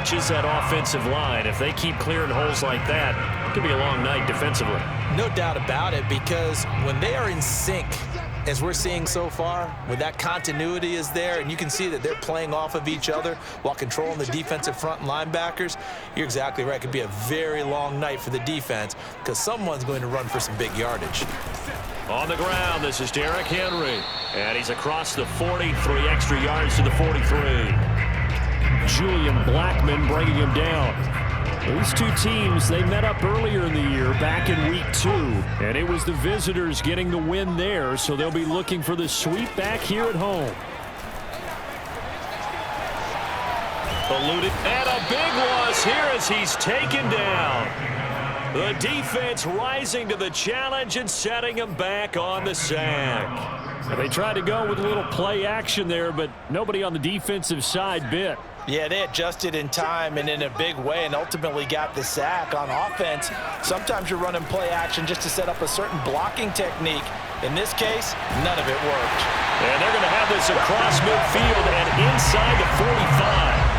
watches that offensive line. If they keep clearing holes like that, it could be a long night defensively. No doubt about it, because when they are in sync, as we're seeing so far, when that continuity is there and you can see that they're playing off of each other while controlling the defensive front and linebackers, you're exactly right. It could be a very long night for the defense because someone's going to run for some big yardage. On the ground, this is Derrick Henry. And he's across the 40, 3 extra yards to the 43. Julian Blackmon bringing him down. These two teams, they met up earlier in the year, back in week 2. And it was the visitors getting the win there, so they'll be looking for the sweep back here at home. Eluded, and a big loss here as he's taken down. The defense rising to the challenge and setting him back on the sack. They tried to go with a little play action there, but nobody on the defensive side bit. Yeah, they adjusted in time and in a big way and ultimately got the sack. On offense, sometimes you're running play action just to set up a certain blocking technique. In this case, none of it worked. And they're going to have this across midfield and inside the 45.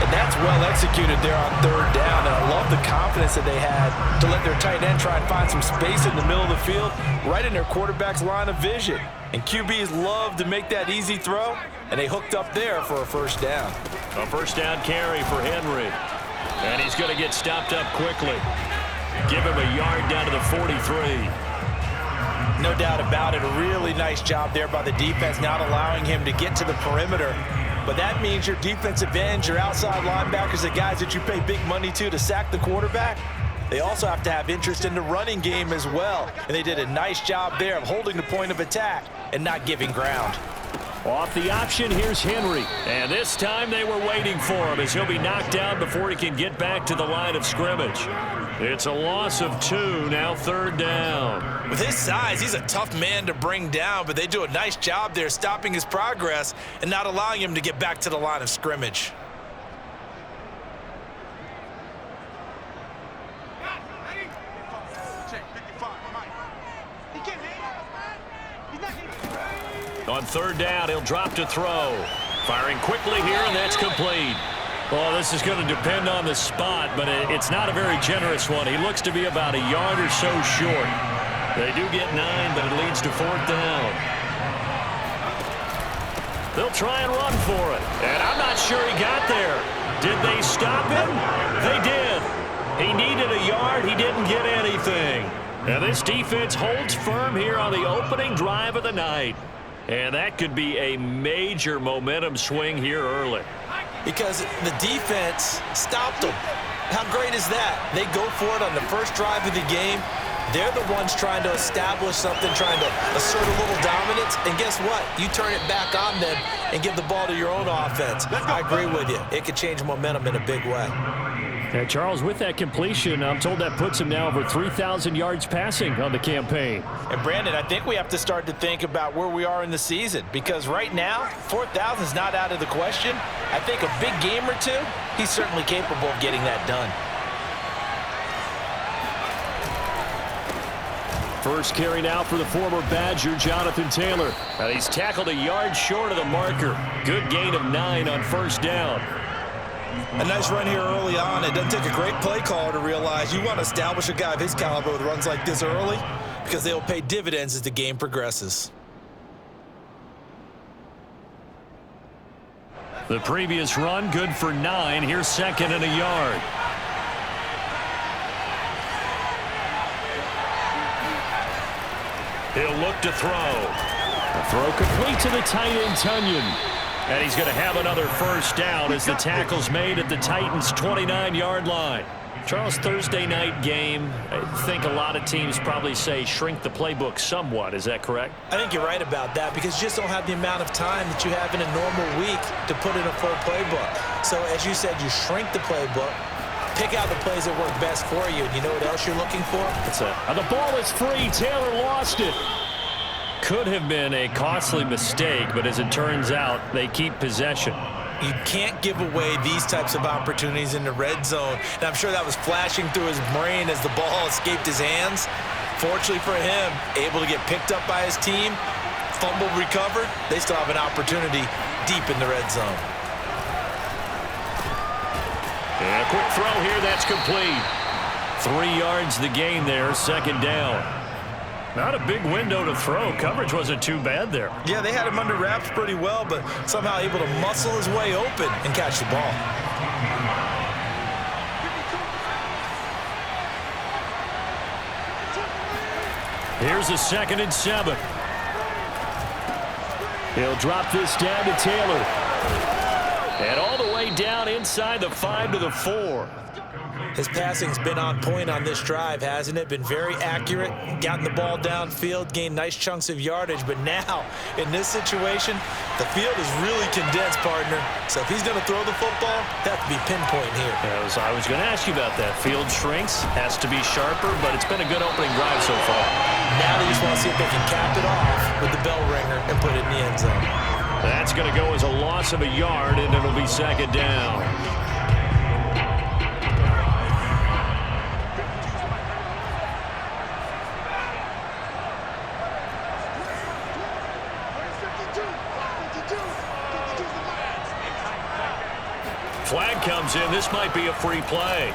And that's well executed there on 3rd down. And I love the confidence that they had to let their tight end try and find some space in the middle of the field, right in their quarterback's line of vision. And QBs love to make that easy throw, and they hooked up there for a 1st down. A 1st down carry for Henry. And he's going to get stopped up quickly. Give him a yard down to the 43. No doubt about it. A really nice job there by the defense, not allowing him to get to the perimeter. But that means your defensive ends, your outside linebackers, the guys that you pay big money to sack the quarterback, they also have to have interest in the running game as well. And they did a nice job there of holding the point of attack and not giving ground. Off the option, here's Henry. And this time they were waiting for him as he'll be knocked down before he can get back to the line of scrimmage. It's a loss of 2, now 3rd down. With his size, he's a tough man to bring down, but they do a nice job there stopping his progress and not allowing him to get back to the line of scrimmage. On 3rd down, he'll drop to throw. Firing quickly here, and that's complete. Well, this is going to depend on the spot, but it's not a very generous one. He looks to be about a yard or so short. They do get 9, but it leads to 4th down. They'll try and run for it, and I'm not sure he got there. Did they stop him? They did. He needed a yard. He didn't get anything. And this defense holds firm here on the opening drive of the night. And that could be a major momentum swing here early. Because the defense stopped them. How great is that? They go for it on the first drive of the game. They're the ones trying to establish something, trying to assert a little dominance. And guess what? You turn it back on them and give the ball to your own offense. I agree with you. It could change momentum in a big way. And Charles, with that completion, I'm told that puts him now over 3,000 yards passing on the campaign. And Brandon, I think we have to start to think about where we are in the season, because right now, 4,000 is not out of the question. I think a big game or two, he's certainly capable of getting that done. First carry now for the former Badger, Jonathan Taylor. And he's tackled a yard short of the marker. Good gain of 9 on 1st down. A nice run here early on. It doesn't take a great play caller to realize you want to establish a guy of his caliber with runs like this early, because they'll pay dividends as the game progresses. The previous run good for 9. Here's 2nd and a yard. He'll look to throw. A throw complete to the tight end, Tunyon. And he's going to have another 1st down as the tackle's made at the Titans' 29-yard line. Charles, Thursday night game, I think a lot of teams probably say shrink the playbook somewhat. Is that correct? I think you're right about that, because you just don't have the amount of time that you have in a normal week to put in a full playbook. So as you said, you shrink the playbook, pick out the plays that work best for you. And you know what else you're looking for? The ball is free. Taylor lost it. Could have been a costly mistake, but as it turns out, they keep possession. You can't give away these types of opportunities in the red zone. And I'm sure that was flashing through his brain as the ball escaped his hands. Fortunately for him, able to get picked up by his team, fumble recovered. They still have an opportunity deep in the red zone. And a quick throw here, that's complete. 3 yards the gain there, second down. Not a big window to throw. Coverage wasn't too bad there. Yeah, they had him under wraps pretty well, but somehow able to muscle his way open and catch the ball. Here's a 2nd and 7. He'll drop this down to Taylor. And all the way down inside the 5 to the 4. His passing's been on point on this drive, hasn't it? Been very accurate, gotten the ball downfield, gained nice chunks of yardage. But now, in this situation, the field is really condensed, partner. So if he's going to throw the football, that have to be pinpoint here. I was going to ask you about that. Field shrinks, has to be sharper, but it's been a good opening drive so far. Now they just want to see if they can cap it off with the bell ringer and put it in the end zone. That's going to go as a loss of a yard, and it'll be second down. Flag comes in. This might be a free play.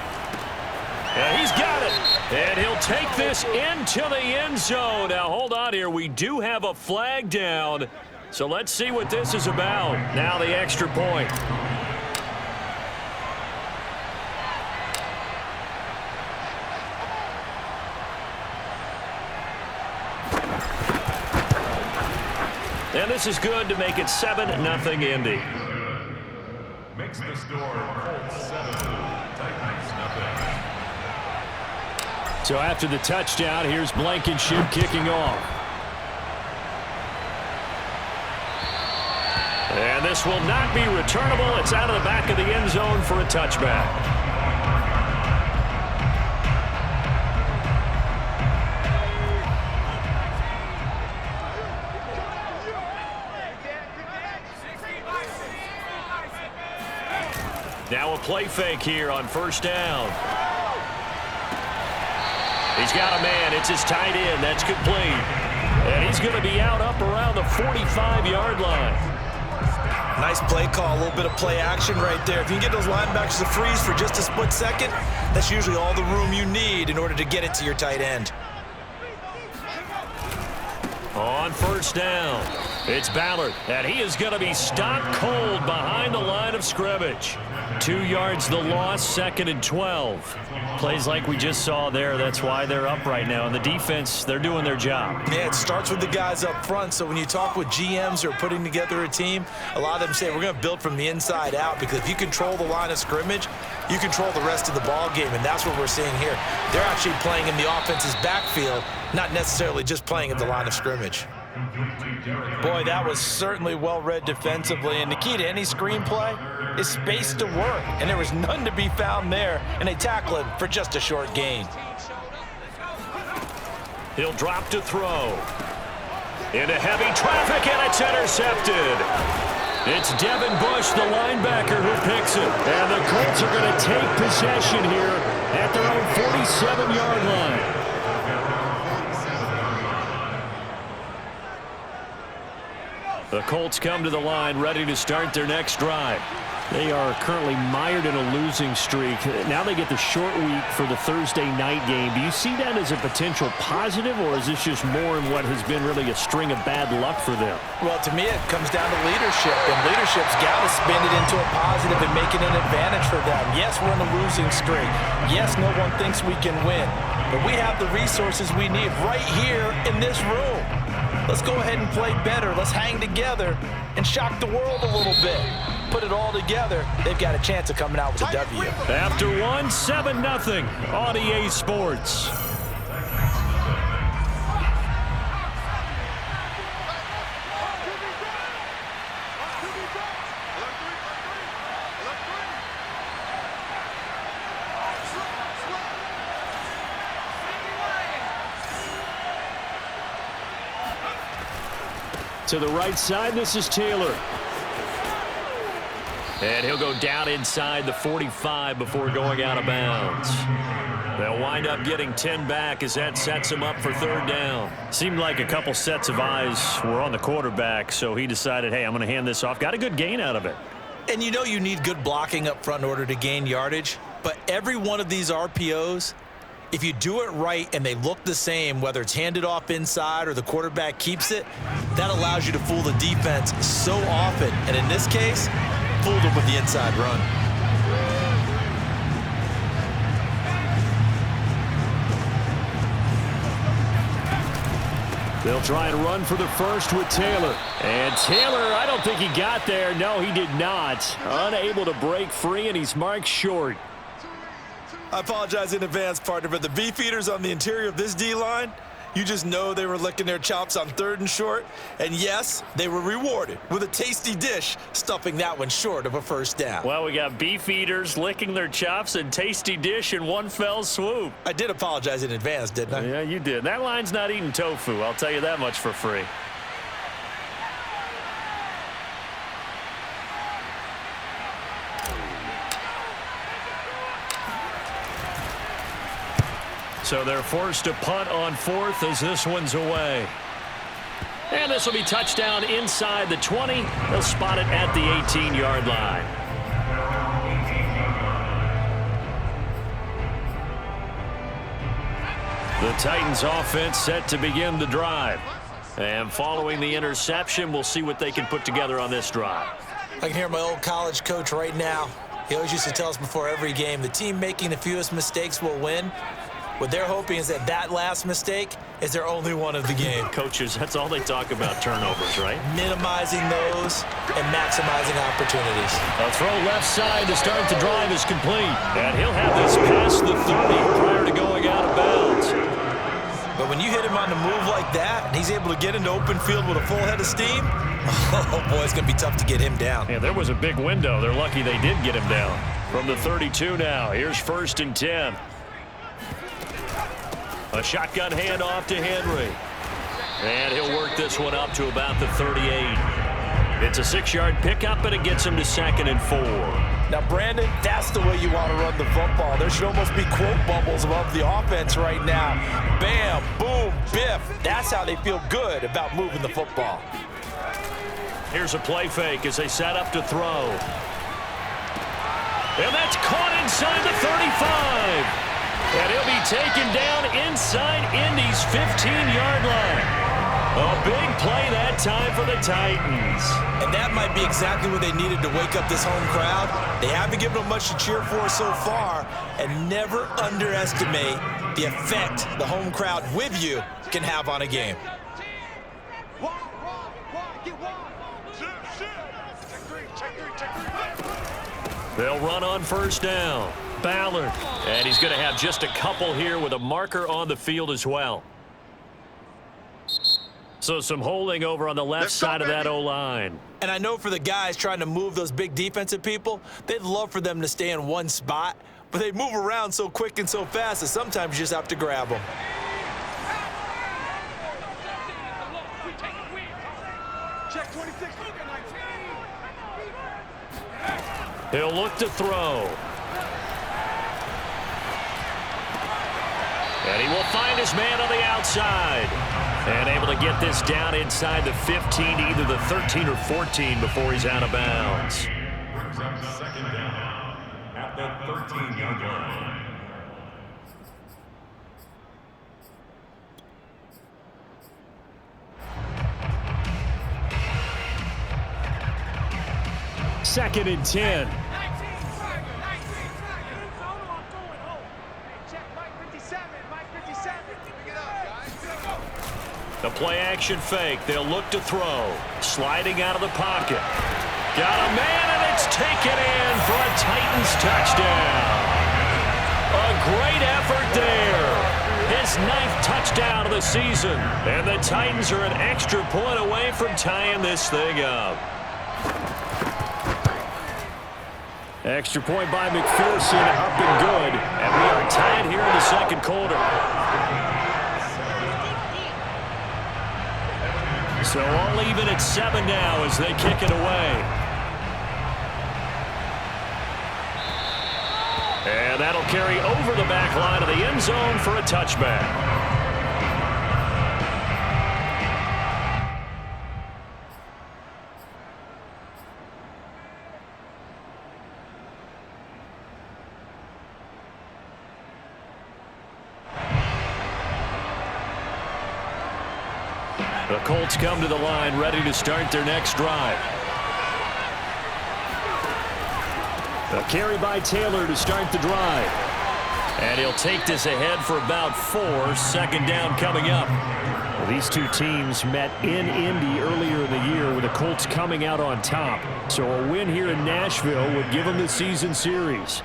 And he's got it. And he'll take this into the end zone. Now, hold on here. We do have a flag down. So let's see what this is about. Now the extra point. And this is good to make it 7-0 Indy. Makes the score Colts 7, Titans nothing. So after the touchdown, here's Blankenship kicking off. And this will not be returnable. It's out of the back of the end zone for a touchback. Now a play fake here on first down. He's got a man. It's his tight end. That's complete. And he's going to be out up around the 45-yard line. Nice play call. A little bit of play action right there. If you can get those linebackers to freeze for just a split second, that's usually all the room you need in order to get it to your tight end. On first down, it's Ballard, and he is going to be stopped cold behind the line of scrimmage. 2 yards the loss, 2nd and 12. Plays like we just saw there. That's why they're up right now. And the defense, they're doing their job. Yeah, it starts with the guys up front. So when you talk with GMs who are putting together a team, a lot of them say we're going to build from the inside out, because if you control the line of scrimmage, you control the rest of the ball game, and that's what we're seeing here. They're actually playing in the offense's backfield, not necessarily just playing at the line of scrimmage. Boy, that was certainly well read defensively, and the key to any screenplay is space to work, and there was none to be found there, and they tackle him for just a short gain. He'll drop to throw. Into heavy traffic, and it's intercepted. It's Devin Bush, the linebacker, who picks it. And the Colts are going to take possession here at their own 47-yard line. The Colts come to the line ready to start their next drive. They are currently mired in a losing streak. Now they get the short week for the Thursday night game. Do you see that as a potential positive, or is this just more in what has been really a string of bad luck for them? Well, to me, it comes down to leadership, and leadership's got to spin it into a positive and make it an advantage for them. Yes, we're in a losing streak. Yes, no one thinks we can win, but we have the resources we need right here in this room. Let's go ahead and play better. Let's hang together and shock the world a little bit. Put it all together, they've got a chance of coming out with a W. After one, 7-0 on EA Sports. To the right side, this is Taylor. And he'll go down inside the 45 before going out of bounds. They'll wind up getting 10 back as that sets him up for third down. Seemed like a couple sets of eyes were on the quarterback, so he decided, hey, I'm going to hand this off. Got a good gain out of it. And you know you need good blocking up front in order to gain yardage, but every one of these RPOs, if you do it right and they look the same, whether it's handed off inside or the quarterback keeps it, that allows you to fool the defense so often. And in this case, fooled them with the inside run. They'll try and run for the first with Taylor. And Taylor, I don't think he got there. No, he did not. Unable to break free, and he's marked short. I apologize in advance, partner, but the beefeaters on the interior of this D-line, you just know they were licking their chops on 3rd and short. And yes, they were rewarded with a tasty dish, stuffing that one short of a first down. Well, we got beefeaters licking their chops and tasty dish in one fell swoop. I did apologize in advance, didn't I? Yeah, you did. That line's not eating tofu, I'll tell you that much for free. So they're forced to punt on 4th as this one's away. And this will be touchdown inside the 20. They'll spot it at the 18-yard line. The Titans offense set to begin the drive. And following the interception, we'll see what they can put together on this drive. I can hear my old college coach right now. He always used to tell us before every game, the team making the fewest mistakes will win. What they're hoping is that last mistake is their only one of the game. Coaches, that's all they talk about, turnovers, right? Minimizing those and maximizing opportunities. A throw left side to start the drive is complete. And he'll have this past the 30 prior to going out of bounds. But when you hit him on the move like that, and he's able to get into open field with a full head of steam, oh boy, it's going to be tough to get him down. Yeah, there was a big window. They're lucky they did get him down. From the 32 now, here's 1st and 10. A shotgun handoff to Henry. And he'll work this one up to about the 38. It's a 6-yard pickup, and it gets him to 2nd and 4. Now, Brandon, that's the way you want to run the football. There should almost be quote bubbles above the offense right now. Bam, boom, biff. That's how they feel good about moving the football. Here's a play fake as they set up to throw. And that's caught inside the 35. And he'll be taken down inside Indy's 15-yard line. A big play that time for the Titans. And that might be exactly what they needed to wake up this home crowd. They haven't given them much to cheer for so far, and never underestimate the effect the home crowd with you can have on a game. They'll run on 1st down. Ballard. And he's going to have just a couple here with a marker on the field as well. So some holding over on the left side of that O-line. And I know for the guys trying to move those big defensive people, they'd love for them to stay in one spot, but they move around so quick and so fast that sometimes you just have to grab them. He'll look to throw. And he will find his man on the outside. And able to get this down inside the 15, either the 13 or 14 before he's out of bounds. Brings up 2nd down at the 13-yard line. Second and 10. The play-action fake. They'll look to throw. Sliding out of the pocket. Got a man, and it's taken in for a Titans touchdown. A great effort there. His 9th touchdown of the season. And the Titans are an extra point away from tying this thing up. Extra point by McPherson, up and good. And we are tied here in the 2nd quarter. So all even at 7 now as they kick it away. And that'll carry over the back line of the end zone for a touchback. The Colts come to the line ready to start their next drive. A carry by Taylor to start the drive. And he'll take this ahead for about 4. Second down coming up. Well, these two teams met in Indy earlier in the year with the Colts coming out on top. So a win here in Nashville would give them the season series.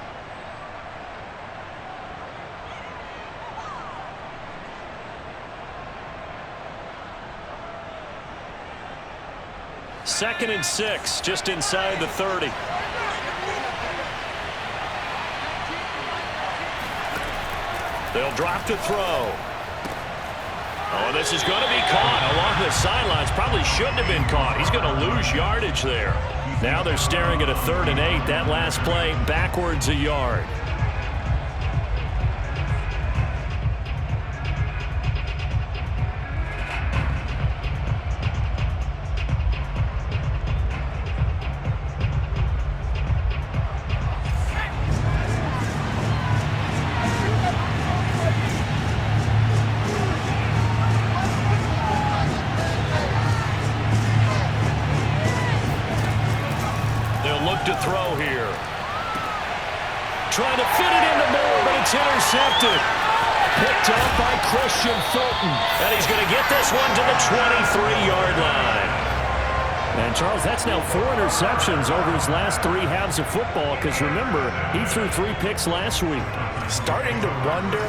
Second and 6, just inside the 30. They'll drop to throw. Oh, this is going to be caught along the sidelines. Probably shouldn't have been caught. He's going to lose yardage there. Now they're staring at a 3rd and 8. That last play backwards a yard. To throw here. Trying to fit it into Moore, but it's intercepted. Picked up by Christian Fulton. And he's going to get this one to the 23-yard line. And, Charles, that's now 4 interceptions over his last 3 halves of football because, remember, he threw 3 picks last week. Starting to wonder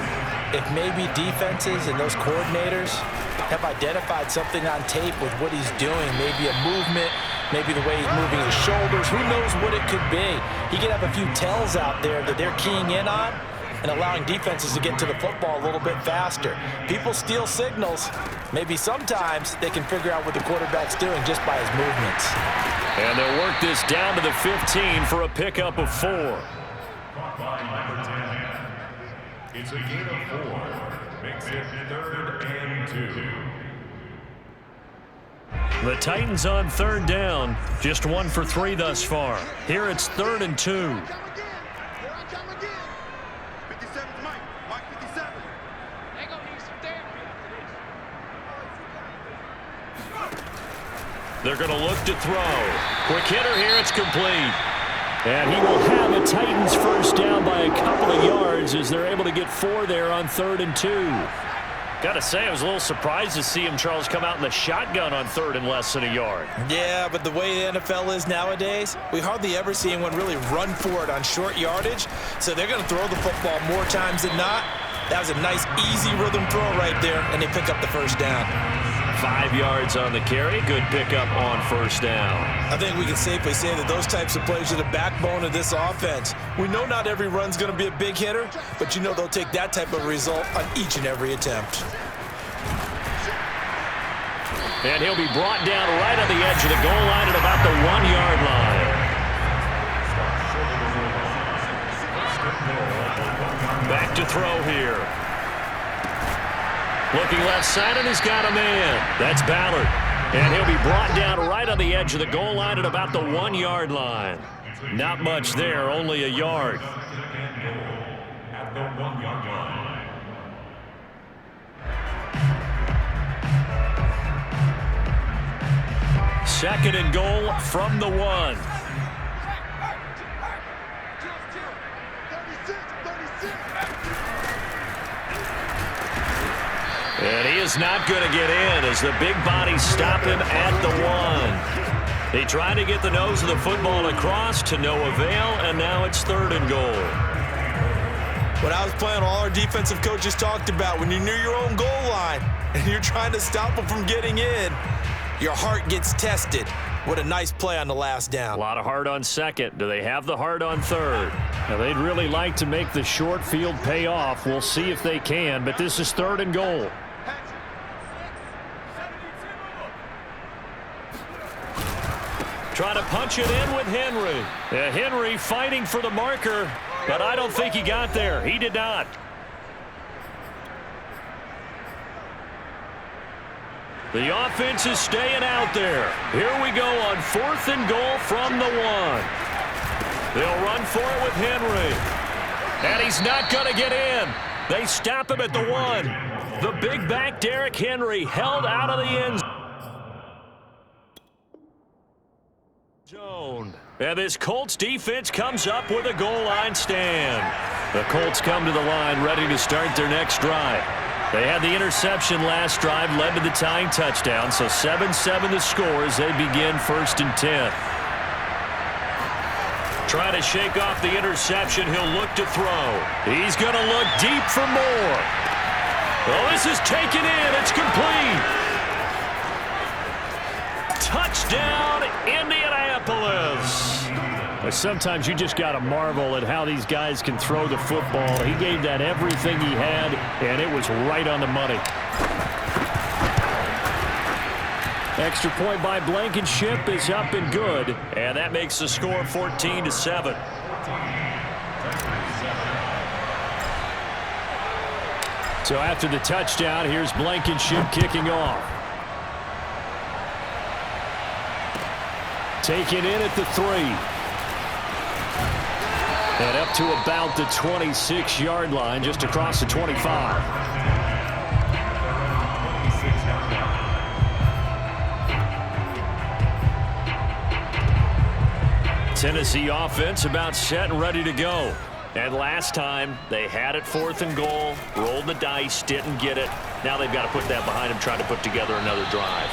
if maybe defenses and those coordinators have identified something on tape with what he's doing. Maybe a movement, maybe the way he's moving his shoulders. Who knows what it could be? He could have a few tells out there that they're keying in on and allowing defenses to get to the football a little bit faster. People steal signals. Maybe sometimes they can figure out what the quarterback's doing just by his movements. And they'll work this down to the 15 for a pickup of 4. By number 10. It's a gain of 4. Makes it 3rd and 2. The Titans on 3rd down. Just 1 for 3 thus far. Here it's 3rd and 2. They're going to look to throw. Quick hitter here. It's complete. And he will have a Titans first down by a couple of yards as they're able to get 4 there on 3rd and 2. Got to say, I was a little surprised to see him, Charles, come out in the shotgun on 3rd and less than a yard. Yeah, but the way the NFL is nowadays, we hardly ever see anyone really run for it on short yardage. So they're going to throw the football more times than not. That was a nice, easy rhythm throw right there, and they pick up the first down. 5 yards on the carry. Good pickup on first down. I think we can safely say that those types of plays are the backbone of this offense. We know not every run's going to be a big hitter, but you know they'll take that type of result on each and every attempt. And he'll be brought down right on the edge of the goal line at about the 1-yard line. Back to throw here. Looking left side, and he's got a man. That's Ballard. And he'll be brought down right on the edge of the goal line at about the 1-yard line. Not much there, only a yard. At the 1-yard line. Second and goal from the 1. And he is not going to get in as the big bodies stop him at the 1. They tried to get the nose of the football across to no avail, and now it's 3rd and goal. What I was playing, all our defensive coaches talked about, when you're near your own goal line and you're trying to stop them from getting in, your heart gets tested. What a nice play on the last down. A lot of heart on 2nd. Do they have the heart on 3rd? Now, they'd really like to make the short field pay off. We'll see if they can, but this is 3rd and goal. Trying to punch it in with Henry. Henry fighting for the marker, but I don't think he got there. He did not. The offense is staying out there. Here we go on 4th and goal from the 1. They'll run for it with Henry. And he's not going to get in. They stop him at the 1. The big back Derrick Henry held out of the end zone. Zone. And this Colts defense comes up with a goal line stand. The Colts come to the line ready to start their next drive. They had the interception last drive, led to the tying touchdown, so 7-7 the score as they begin 1st and 10. Trying to shake off the interception, he'll look to throw. He's going to look deep for more. Oh, this is taken in. It's complete. Touchdown, Indianapolis. Sometimes you just got to marvel at how these guys can throw the football. He gave that everything he had, and it was right on the money. Extra point by Blankenship is up and good, and that makes the score 14-7. So after the touchdown, here's Blankenship kicking off. Taken in at the 3. And up to about the 26-yard line, just across the 25. Tennessee offense about set and ready to go. And last time, they had it 4th and goal, rolled the dice, didn't get it. Now they've got to put that behind them, trying to put together another drive.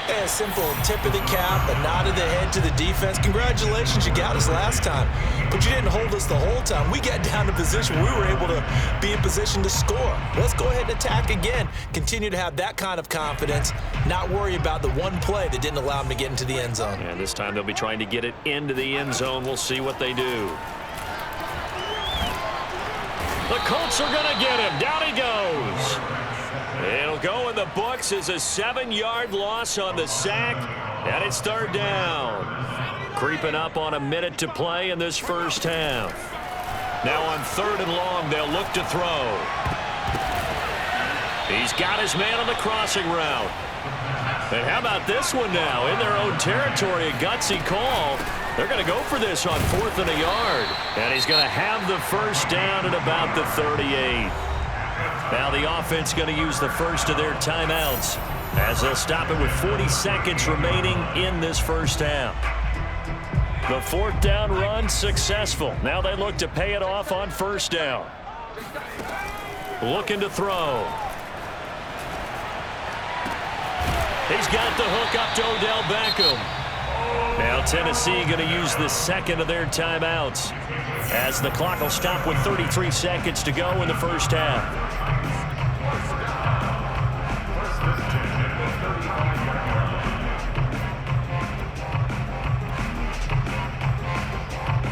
A simple tip of the cap, a nod of the head to the defense. Congratulations, you got us last time, but you didn't hold us the whole time. We got down to position. We were able to be in position to score. Let's go ahead and attack again. Continue to have that kind of confidence, not worry about the one play that didn't allow them to get into the end zone. And this time they'll be trying to get it into the end zone. We'll see what they do. The Colts are going to get him. Down he goes. It'll go in the books as a 7-yard loss on the sack, and it's 3rd down. Creeping up on a minute to play in this first half. Now on 3rd and long, they'll look to throw. He's got his man on the crossing route. And how about this one now? In their own territory, a gutsy call. They're going to go for this on 4th and a yard. And he's going to have the first down at about the 38. Now the offense going to use the first of their timeouts as they'll stop it with 40 seconds remaining in this first half. The 4th down run successful. Now they look to pay it off on 1st down. Looking to throw. He's got the hook up to Odell Beckham. Now Tennessee going to use the second of their timeouts as the clock will stop with 33 seconds to go in the first half.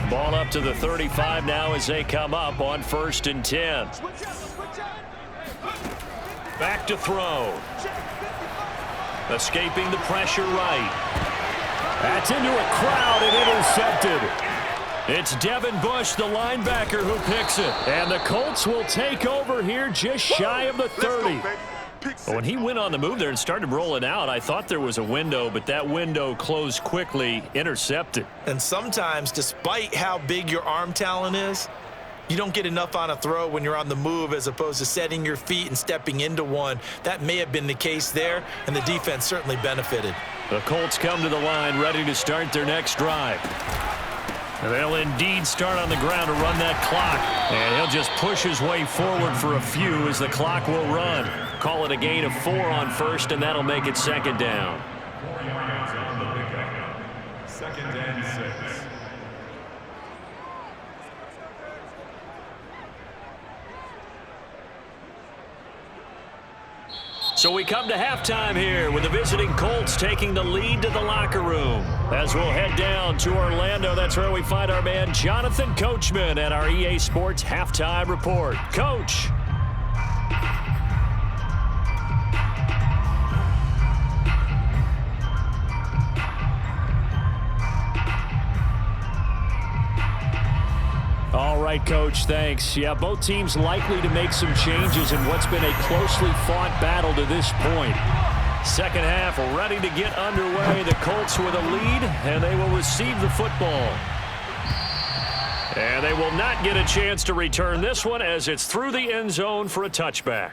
Ball up to the 35 now as they come up on 1st and 10. Back to throw. Escaping the pressure right. That's into a crowd and intercepted. It's Devin Bush, the linebacker, who picks it. And the Colts will take over here just shy of the 30. When he went on the move there and started rolling out, I thought there was a window, but that window closed quickly, intercepted. And sometimes, despite how big your arm talent is, you don't get enough on a throw when you're on the move as opposed to setting your feet and stepping into one. That may have been the case there, and the defense certainly benefited. The Colts come to the line ready to start their next drive. They'll indeed start on the ground to run that clock. And he'll just push his way forward for a few as the clock will run. Call it a gain of 4 on 1st, and that'll make it 2nd down. 4 yards on the pickup. 2nd and 6. So we come to halftime here with the visiting Colts taking the lead to the locker room. As we'll head down to Orlando, that's where we find our man Jonathan Coachman at our EA Sports Halftime Report. Coach. All right, Coach, thanks. Yeah, both teams likely to make some changes in what's been a closely fought battle to this point. Second half ready to get underway. The Colts with a lead, and they will receive the football. And they will not get a chance to return this one as it's through the end zone for a touchback.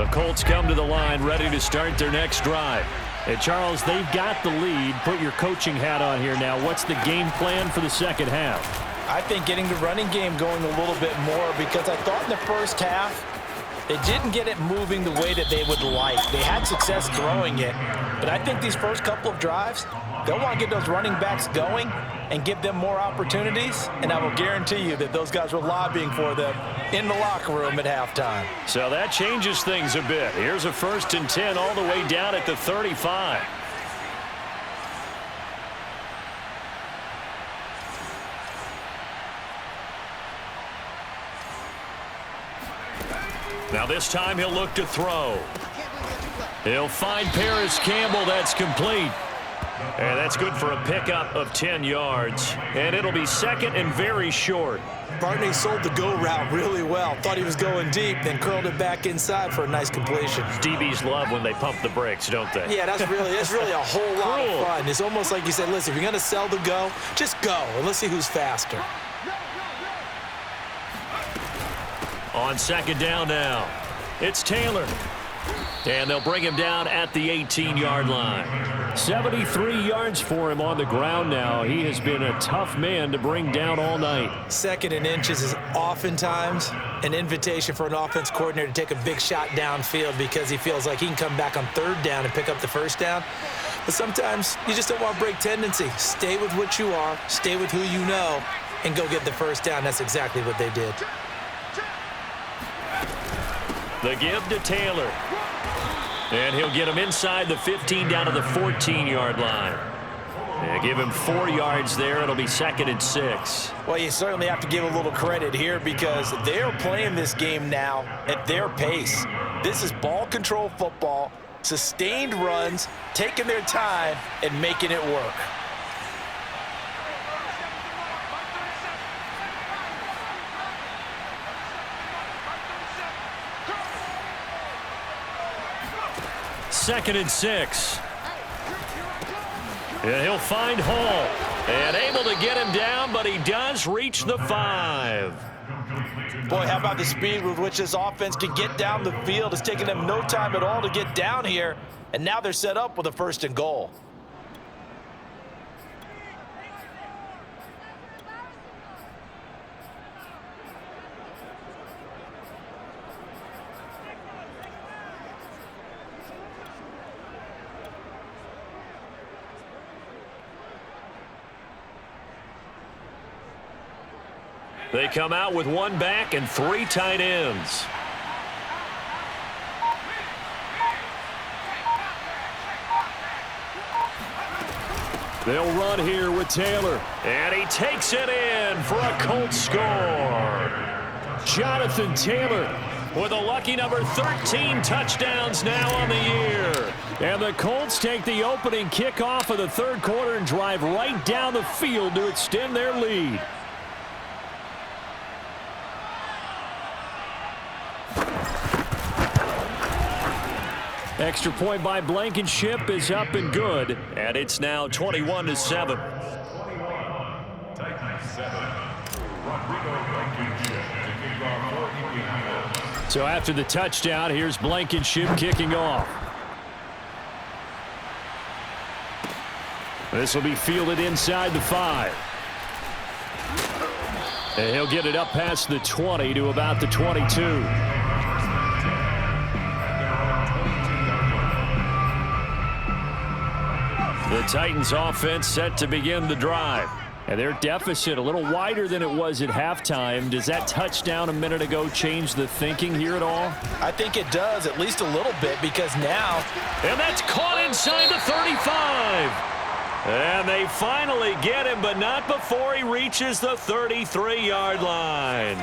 The Colts come to the line ready to start their next drive. And Charles, they've got the lead. Put your coaching hat on here now. What's the game plan for the second half? I think getting the running game going a little bit more, because I thought in the first half they didn't get it moving the way that they would like. They had success throwing it, but I think these first couple of drives, they'll want to get those running backs going and give them more opportunities, and I will guarantee you that those guys were lobbying for them in the locker room at halftime. So that changes things a bit. Here's a 1st and 10 all the way down at the 35. Now this time he'll look to throw. He'll find Paris Campbell. That's complete. And that's good for a pickup of 10 yards. And it'll be 2nd and very short. Barney sold the go route really well. Thought he was going deep, then curled it back inside for a nice completion. DBs love when they pump the brakes, don't they? Yeah, that's really a whole lot of fun. It's almost like you said, listen, if you're going to sell the go, just go, and let's see who's faster. On 2nd down now, it's Taylor. And they'll bring him down at the 18-yard line. 73 yards for him on the ground now. He has been a tough man to bring down all night. 2nd and inches is oftentimes an invitation for an offense coordinator to take a big shot downfield because he feels like he can come back on 3rd down and pick up the 1st down. But sometimes you just don't want to break tendency. Stay with what you are, stay with who you know, and go get the 1st down. That's exactly what they did. The give to Taylor. And he'll get him inside the 15 down to the 14-yard line. And give him 4 yards there. It'll be 2nd and 6. Well, you certainly have to give a little credit here because they're playing this game now at their pace. This is ball control football, sustained runs, taking their time, and making it work. Second and 6. And he'll find Hall. And able to get him down, but he does reach the 5. Boy, how about the speed with which this offense can get down the field? It's taking them no time at all to get down here. And now they're set up with a 1st and goal. They come out with 1 back and 3 tight ends. They'll run here with Taylor. And he takes it in for a Colts score. Jonathan Taylor with a lucky number 13 touchdowns now on the year. And the Colts take the opening kickoff of the 3rd quarter and drive right down the field to extend their lead. Extra point by Blankenship is up and good, and it's now 21-7. So after the touchdown, here's Blankenship kicking off. This will be fielded inside the 5. And he'll get it up past the 20 to about the 22. The Titans offense set to begin the drive. And their deficit a little wider than it was at halftime. Does that touchdown a minute ago change the thinking here at all? I think it does, at least a little bit, because now... And that's caught inside the 35. And they finally get him, but not before he reaches the 33-yard line.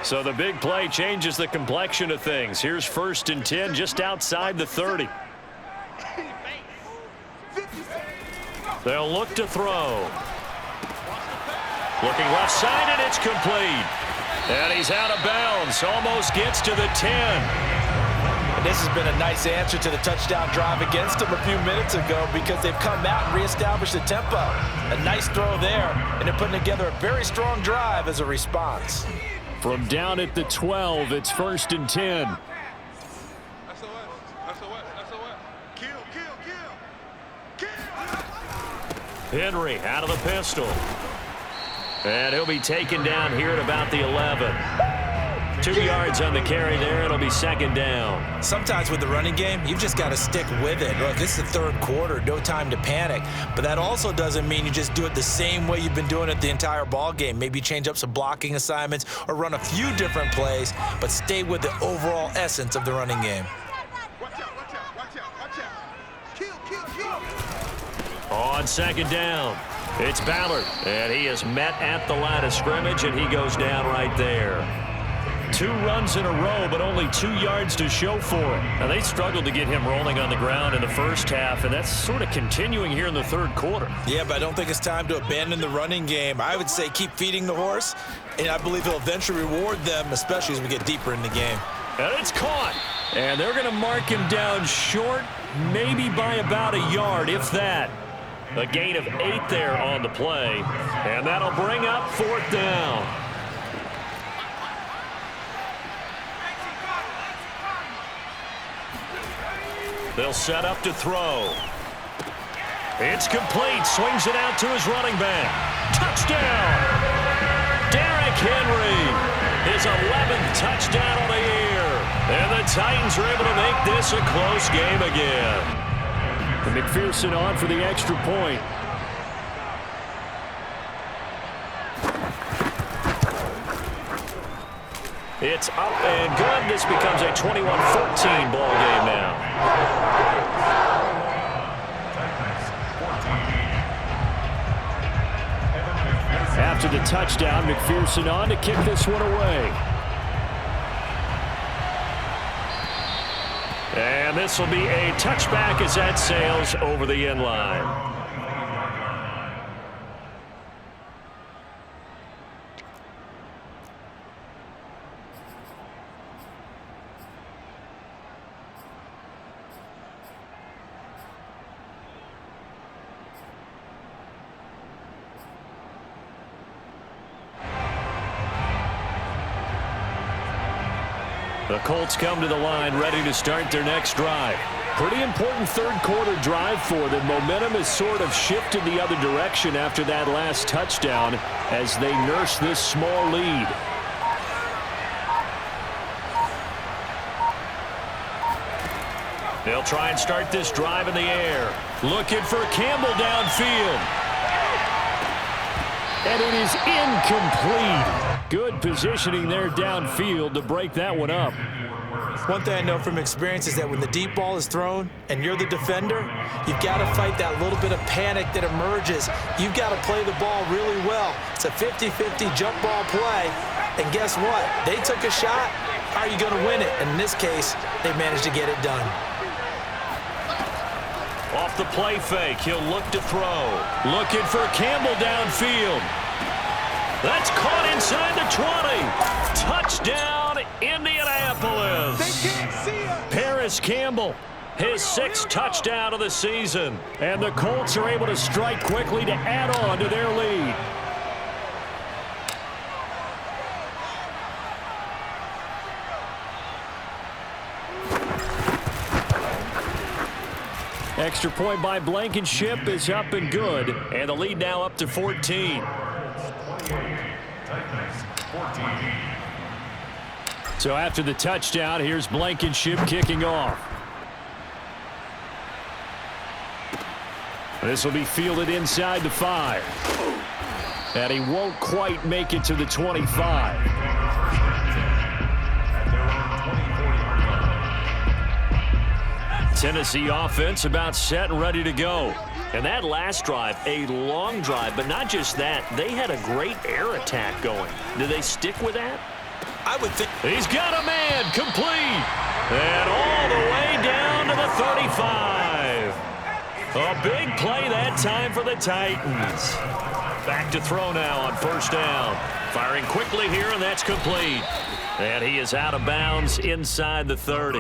So the big play changes the complexion of things. Here's 1st and 10 just outside the 30. They'll look to throw. Looking left side, and it's complete. And he's out of bounds. Almost gets to the 10. And this has been a nice answer to the touchdown drive against them a few minutes ago because they've come out and reestablished the tempo. A nice throw there, and they're putting together a very strong drive as a response. From down at the 12, it's 1st and 10. Henry out of the pistol. And he'll be taken down here at about the 11. 2 yards on the carry there. It'll be second down. Sometimes with the running game, you've just got to stick with it. Look, this is the third quarter. No time to panic. But that also doesn't mean you just do it the same way you've been doing it the entire ball game. Maybe change up some blocking assignments or run a few different plays, but stay with the overall essence of the running game. On second down, it's Ballard, and he is met at the line of scrimmage, and he goes down right there. 2 runs in a row, but only 2 yards to show for it. Now, they struggled to get him rolling on the ground in the first half, and that's sort of continuing here in the third quarter. Yeah, but I don't think it's time to abandon the running game. I would say keep feeding the horse, and I believe he'll eventually reward them, especially as we get deeper in the game. And it's caught, and they're going to mark him down short, maybe by about a yard, if that. A gain of 8 there on the play, and that'll bring up 4th down. They'll set up to throw. It's complete. Swings it out to his running back. Touchdown! Derrick Henry, his 11th touchdown on the year. And the Titans are able to make this a close game again. And McPherson on for the extra point. It's up and good. This becomes a 21-14 ball game now. After the touchdown, McPherson on to kick this one away. And this will be a touchback as that sails over the end line. The Colts come to the line ready to start their next drive. Pretty important third quarter drive for them. Momentum has sort of shifted the other direction after that last touchdown as they nurse this small lead. They'll try and start this drive in the air. Looking for Campbell downfield. And it is incomplete. Good positioning there downfield to break that one up. One thing I know from experience is that when the deep ball is thrown and you're the defender, you've got to fight that little bit of panic that emerges. You've got to play the ball really well. It's a 50-50 jump ball play. And guess what? They took a shot. How are you going to win it? And in this case, they managed to get it done. Off the play fake, he'll look to throw. Looking for Campbell downfield. That's caught inside the 20. Touchdown, Indianapolis. They can't see him. Paris Campbell, his 6th touchdown of the season. And the Colts are able to strike quickly to add on to their lead. Extra point by Blankenship is up and good. And the lead now up to 14. So after the touchdown, here's Blankenship kicking off. This will be fielded inside the 5. And he won't quite make it to the 25. Tennessee offense about set and ready to go. And that last drive, a long drive, but not just that. They had a great air attack going. Do they stick with that? I would think. He's got a man, complete. And all the way down to the 35. A big play that time for the Titans. Back to throw now on first down. Firing quickly here, and that's complete. And he is out of bounds inside the 30.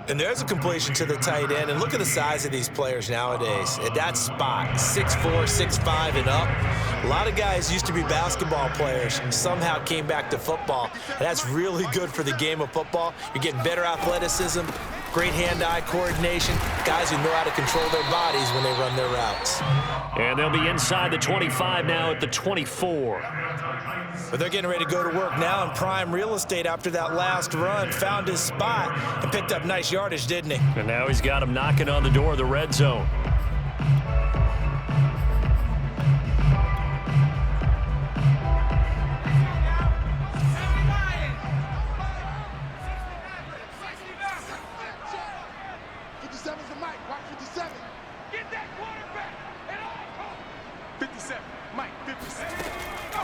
And there's a completion to the tight end. And look at the size of these players nowadays. At that spot, 6'4", 6'5", and up. A lot of guys used to be basketball players, somehow came back to football. And that's really good for the game of football. You're getting better athleticism, great hand-eye coordination, guys who know how to control their bodies when they run their routes. And they'll be inside the 25 now at the 24. But they're getting ready to go to work now in prime real estate after that last run. Found his spot and picked up nice yardage, didn't he? And now he's got him knocking on the door of the red zone.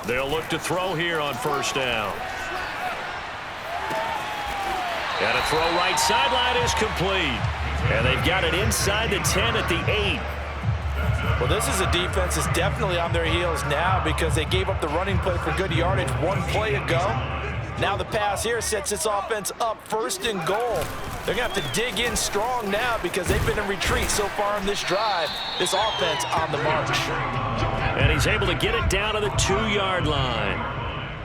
They'll look to throw here on first down. And a throw right sideline is complete. And they've got it inside the 10 at the 8. Well, this is a defense that's definitely on their heels now because they gave up the running play for good yardage one play ago. Now the pass here sets this offense up first and goal. They're going to have to dig in strong now because they've been in retreat so far in this drive. This offense on the march. And he's able to get it down to the 2-yard line.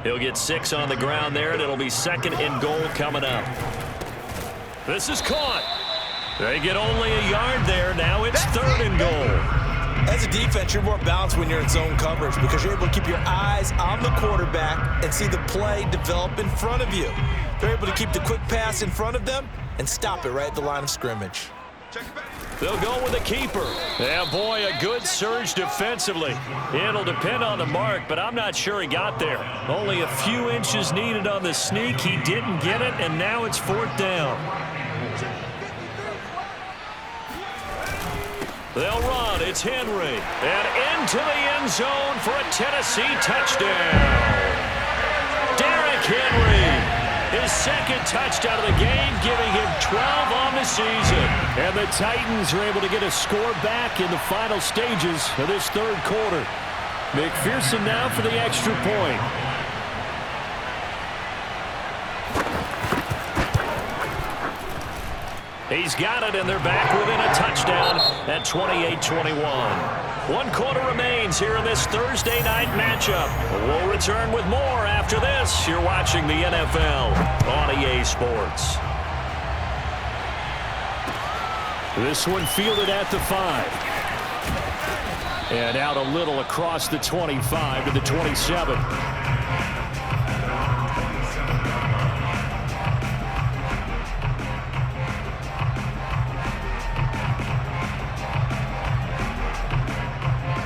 He'll get 6 on the ground there, and it'll be second and goal coming up. This is caught. They get only a yard there. Now it's third and goal. As a defense, you're more balanced when you're in zone coverage because you're able to keep your eyes on the quarterback and see the play develop in front of you. They're able to keep the quick pass in front of them and stop it right at the line of scrimmage. They'll go with a keeper. Yeah, boy, a good surge defensively. It'll depend on the mark, but I'm not sure he got there. Only a few inches needed on the sneak. He didn't get it, and now it's fourth down. They'll run. It's Henry. And into the end zone for a Tennessee touchdown. Derrick Henry. His second touchdown of the game, giving him 12 on the season. And the Titans are able to get a score back in the final stages of this third quarter. McPherson now for the extra point. He's got it, and they're back within a touchdown at 28-21. 1 quarter remains here in this Thursday night matchup. We'll return with more after this. You're watching the NFL on EA Sports. This one fielded at the 5. And out a little across the 25 to the 27.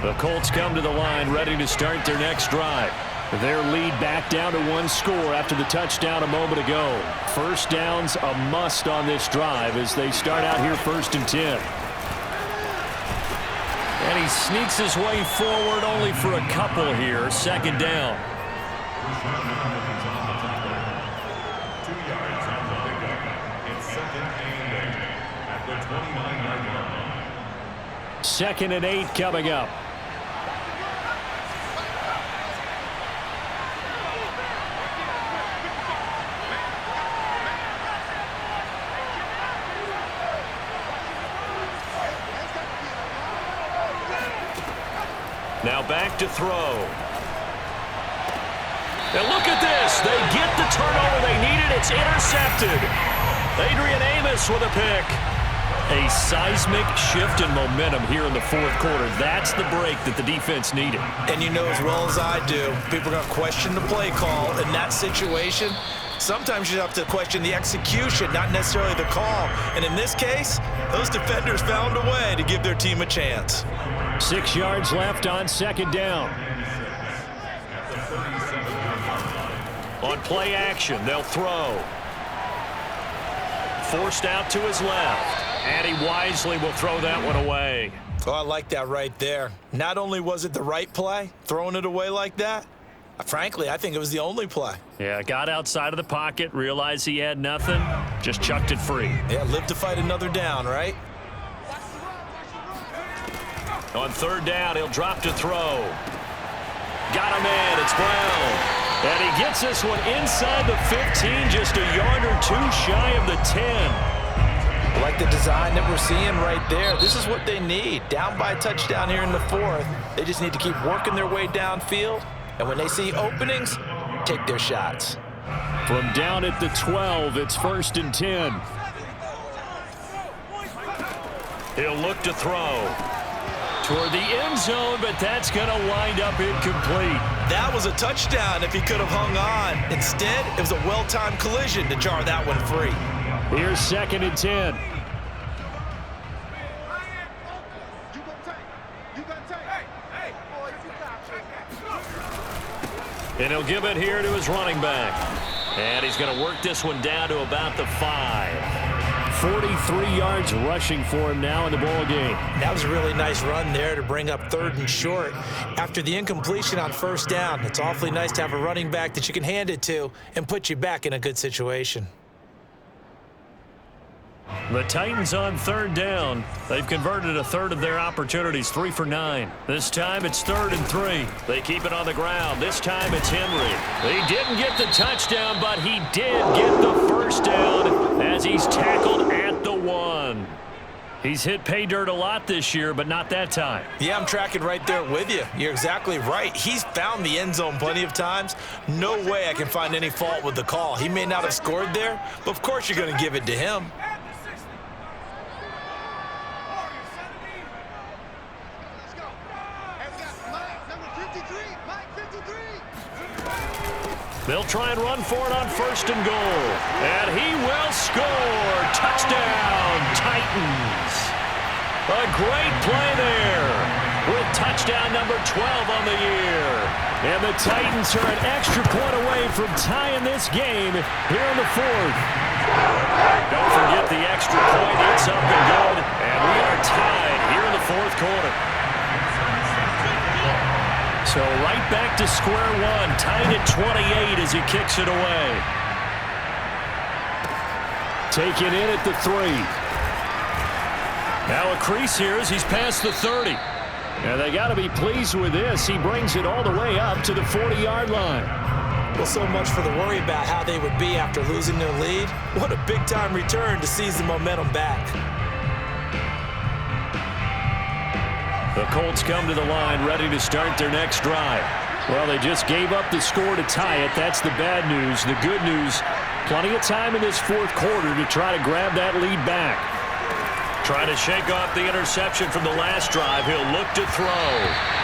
The Colts come to the line ready to start their next drive. Their lead back down to 1 score after the touchdown a moment ago. First down's a must on this drive as they start out here first and 10. And he sneaks his way forward only for a couple here. Second down. 2 yards on the pickup. It's second and 8 at the 29-yard line. Second and 8 coming up. Now back to throw. And look at this. They get the turnover they needed. It's intercepted. Adrian Amos with a pick. A seismic shift in momentum here in the fourth quarter. That's the break that the defense needed. And you know as well as I do, people are going to question the play call in that situation. Sometimes you have to question the execution, not necessarily the call. And in this case, those defenders found a way to give their team a chance. 6 yards left on second down. On play action, they'll throw. Forced out to his left. And he wisely will throw that one away. Oh, I like that right there. Not only was it the right play, throwing it away like that, frankly, I think it was the only play. Yeah, got outside of the pocket, realized he had nothing, just chucked it free. Yeah, live to fight another down, right? On third down, he'll drop to throw. Got him in. It's Brown. And he gets this one inside the 15, just a yard or two shy of the 10. like the design that we're seeing right there. This is what they need. Down by a touchdown here in the fourth. They just need to keep working their way downfield. And when they see openings, take their shots. From down at the 12, it's 1st and 10. He'll look to throw toward the end zone, but that's going to wind up incomplete. That was a touchdown if he could have hung on. Instead, it was a well-timed collision to jar that one free. Here's 2nd and 10. And he'll give it here to his running back. And he's going to work this one down to about the 5. 43 yards rushing for him now in the ball game. That was a really nice run there to bring up 3rd and short. After the incompletion on 1st down, it's awfully nice to have a running back that you can hand it to and put you back in a good situation. The Titans on 3rd down. They've converted a third of their opportunities, 3 for 9. This time it's 3rd and 3. They keep it on the ground. This time it's Henry. He didn't get the touchdown, but he did get the first down as he's tackled at the 1. He's hit pay dirt a lot this year, but not that time. Yeah, I'm tracking right there with you. You're exactly right. He's found the end zone plenty of times. No way I can find any fault with the call. He may not have scored there, but of course you're going to give it to him. They'll try and run for it on 1st and goal. And he will score. Touchdown, Titans. A great play there with touchdown number 12 on the year. And the Titans are an extra point away from tying this game here in the 4th. Don't forget the extra point. It's up and good. And we are tied here in the 4th quarter. So right back to square one, tied at 28 as he kicks it away. Taken in at the 3. Now a crease here as he's past the 30. And they got to be pleased with this. He brings it all the way up to the 40-yard line. Well, so much for the worry about how they would be after losing their lead. What a big-time return to seize the momentum back. The Colts come to the line ready to start their next drive. Well, they just gave up the score to tie it. That's the bad news. The good news, plenty of time in this 4th quarter to try to grab that lead back. Trying to shake off the interception from the last drive. He'll look to throw.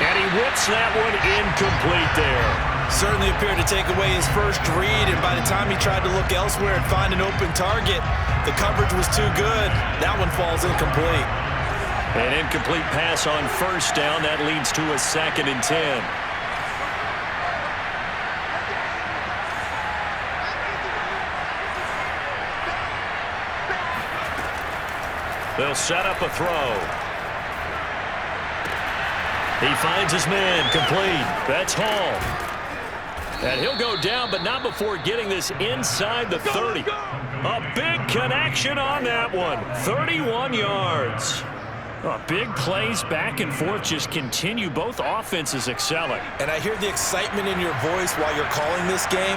And he whips that one incomplete there. Certainly appeared to take away his first read, and by the time he tried to look elsewhere and find an open target, the coverage was too good. That one falls incomplete. An incomplete pass on 1st down. That leads to a 2nd and 10. They'll set up a throw. He finds his man, complete. That's Hall. And he'll go down, but not before getting this inside the 30. A big connection on that one. 31 yards. Big plays back and forth just continue. Both offenses excelling. And I hear the excitement in your voice while you're calling this game.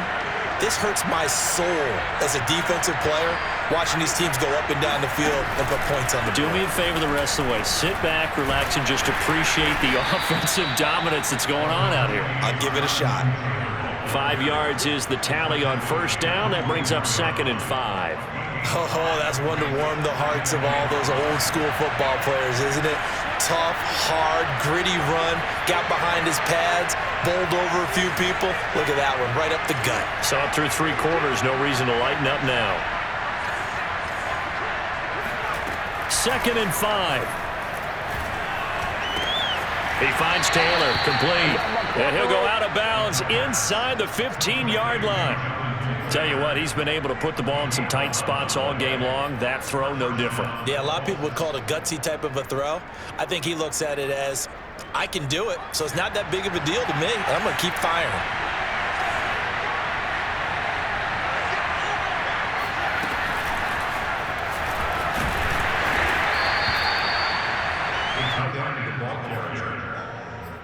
This hurts my soul as a defensive player, watching these teams go up and down the field and put points on the board. Do me a favor the rest of the way. Sit back, relax, and just appreciate the offensive dominance that's going on out here. I'll give it a shot. 5 yards is the tally on 1st down. That brings up 2nd and 5. Oh, that's one to warm the hearts of all those old school football players, isn't it? Tough, hard, gritty run, got behind his pads, bowled over a few people. Look at that one, right up the gut. Saw it through 3 quarters, no reason to lighten up now. 2nd and 5. He finds Taylor, complete. And he'll go out of bounds inside the 15-yard line. Tell you what, he's been able to put the ball in some tight spots all game long. That throw, no different. Yeah, a lot of people would call it a gutsy type of a throw. I think he looks at it as, I can do it, so it's not that big of a deal to me, and I'm going to keep firing. The ball carrier.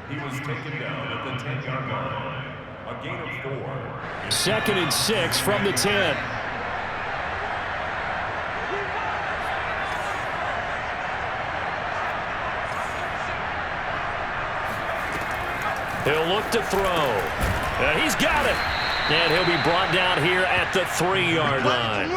He was taken down at the 10-yard line. A gain of 4. 2nd and 6 from the 10. He'll look to throw. And he's got it. And he'll be brought down here at the 3-yard line.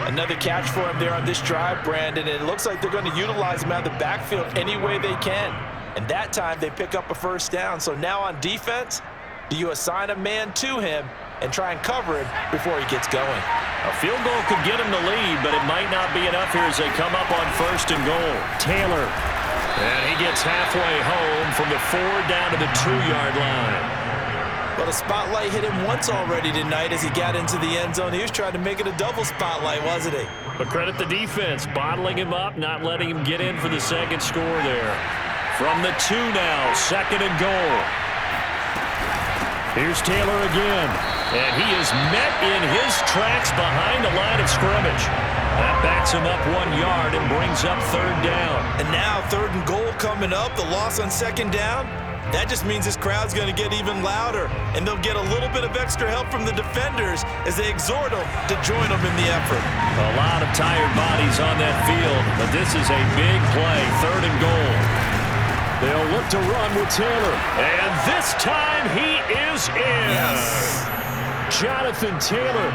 Another catch for him there on this drive, Brandon. And it looks like they're going to utilize him out of the backfield any way they can. And that time they pick up a first down. So now on defense, do you assign a man to him and try and cover him before he gets going? A field goal could get him the lead, but it might not be enough here as they come up on 1st and goal. Taylor. And he gets halfway home from the 4 down to the 2-yard line. Well, the spotlight hit him once already tonight as he got into the end zone. He was trying to make it a double spotlight, wasn't he? But credit the defense, bottling him up, not letting him get in for the second score there. From the 2 now, 2nd and goal. Here's Taylor again. And he is met in his tracks behind the line of scrimmage. That backs him up 1 yard and brings up 3rd down. And now 3rd and goal coming up, the loss on 2nd down. That just means this crowd's going to get even louder, and they'll get a little bit of extra help from the defenders as they exhort them to join them in the effort. A lot of tired bodies on that field, but this is a big play, 3rd and goal. They'll look to run with Taylor, and this time he is in. Yes. Jonathan Taylor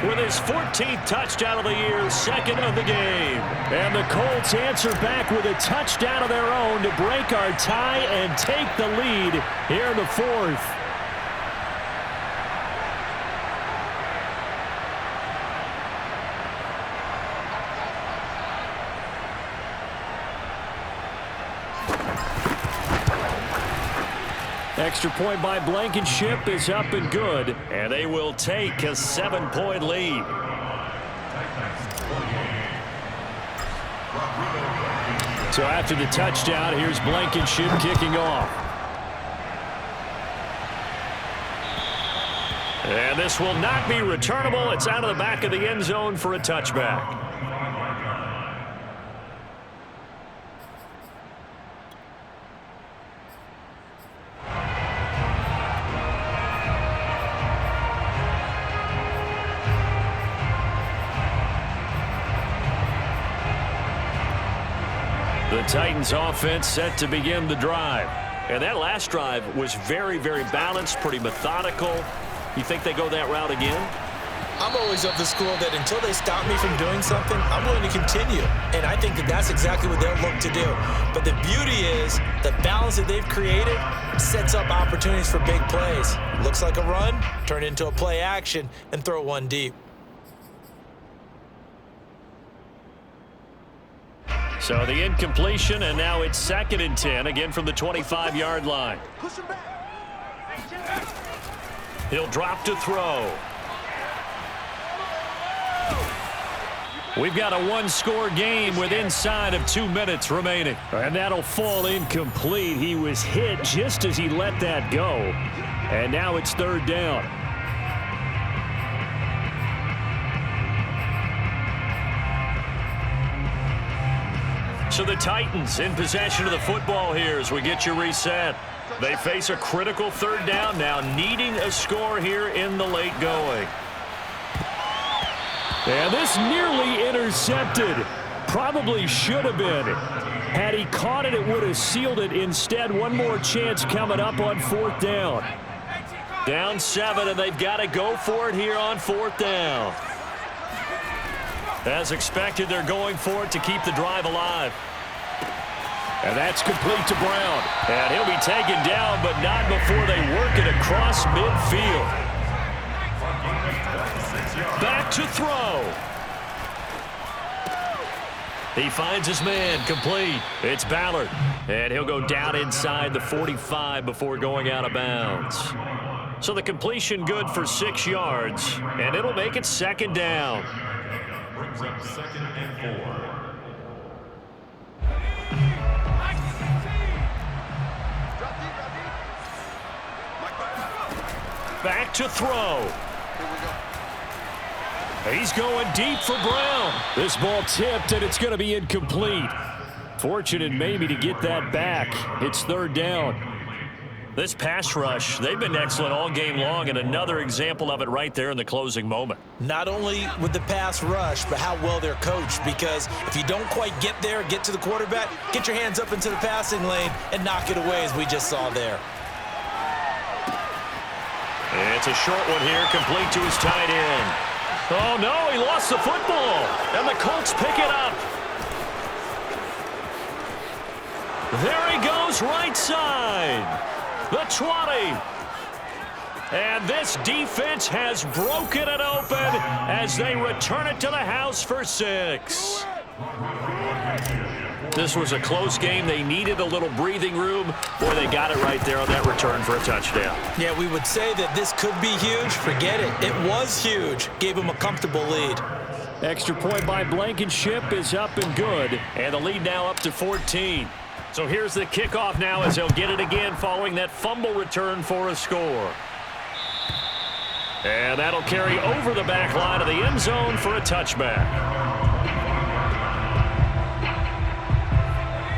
with his 14th touchdown of the year, 2nd of the game. And the Colts answer back with a touchdown of their own to break our tie and take the lead here in the 4th. Extra point by Blankenship is up and good, and they will take a 7-point lead. So after the touchdown, here's Blankenship kicking off. And this will not be returnable. It's out of the back of the end zone for a touchback. The Titans offense set to begin the drive. And that last drive was very, very balanced, pretty methodical. You think they go that route again? I'm always of the school that until they stop me from doing something, I'm willing to continue. And I think that that's exactly what they'll look to do. But the beauty is the balance that they've created sets up opportunities for big plays. Looks like a run, turn it into a play action, and throw one deep. So the incompletion, and now it's 2nd and 10, again from the 25-yard line. He'll drop to throw. We've got a 1-score game with inside of 2 minutes remaining. And that'll fall incomplete. He was hit just as he let that go. And now it's 3rd down. So the Titans in possession of the football here as we get you reset. They face a critical 3rd down now, needing a score here in the late going. And this nearly intercepted. Probably should have been. Had he caught it, it would have sealed it. Instead, one more chance coming up on 4th down. Down 7, and they've got to go for it here on 4th down. As expected, they're going for it to keep the drive alive. And that's complete to Brown. And he'll be taken down, but not before they work it across midfield. Back to throw. He finds his man, complete. It's Ballard. And he'll go down inside the 45 before going out of bounds. So the completion good for 6 yards, and it'll make it 2nd down. Brings up 2nd and 4. Back to throw. He's going deep for Brown. This ball tipped, and it's going to be incomplete. Fortunate maybe to get that back. It's 3rd down. This pass rush, they've been excellent all game long, and another example of it right there in the closing moment. Not only with the pass rush, but how well they're coached, because if you don't quite get there, get to the quarterback, get your hands up into the passing lane and knock it away as we just saw there. It's a short one here, complete to his tight end. Oh, no, he lost the football, and the Colts pick it up. There he goes, right side. The 20. And this defense has broken it open as they return it to the house for 6. This was a close game. They needed a little breathing room. Boy, they got it right there on that return for a touchdown. Yeah, we would say that this could be huge. Forget it. It was huge. Gave them a comfortable lead. Extra point by Blankenship is up and good. And the lead now up to 14. So here's the kickoff now as they'll get it again following that fumble return for a score. And that'll carry over the back line of the end zone for a touchback.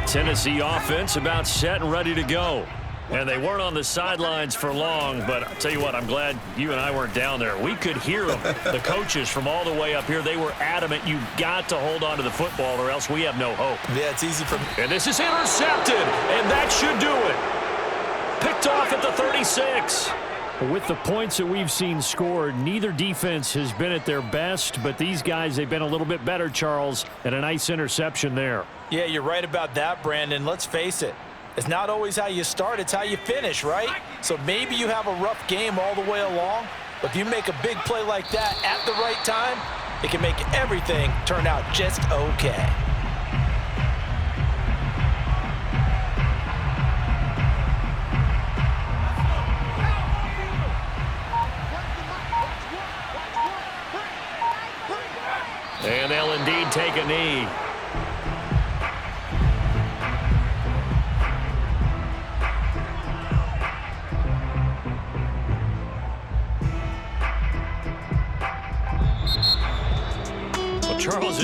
Tennessee offense about set and ready to go. And they weren't on the sidelines for long, but I'll tell you what, I'm glad you and I weren't down there. We could hear them, the coaches from all the way up here. They were adamant, you've got to hold on to the football or else we have no hope. Yeah, it's easy for me. And this is intercepted, and that should do it. Picked off at the 36. With the points that we've seen scored, neither defense has been at their best, but these guys, they've been a little bit better, Charles, and a nice interception there. Yeah, you're right about that, Brandon. Let's face it. It's not always how you start, it's how you finish, right? So maybe you have a rough game all the way along, but if you make a big play like that at the right time, it can make everything turn out just okay. And they'll indeed take a knee. Well, Charles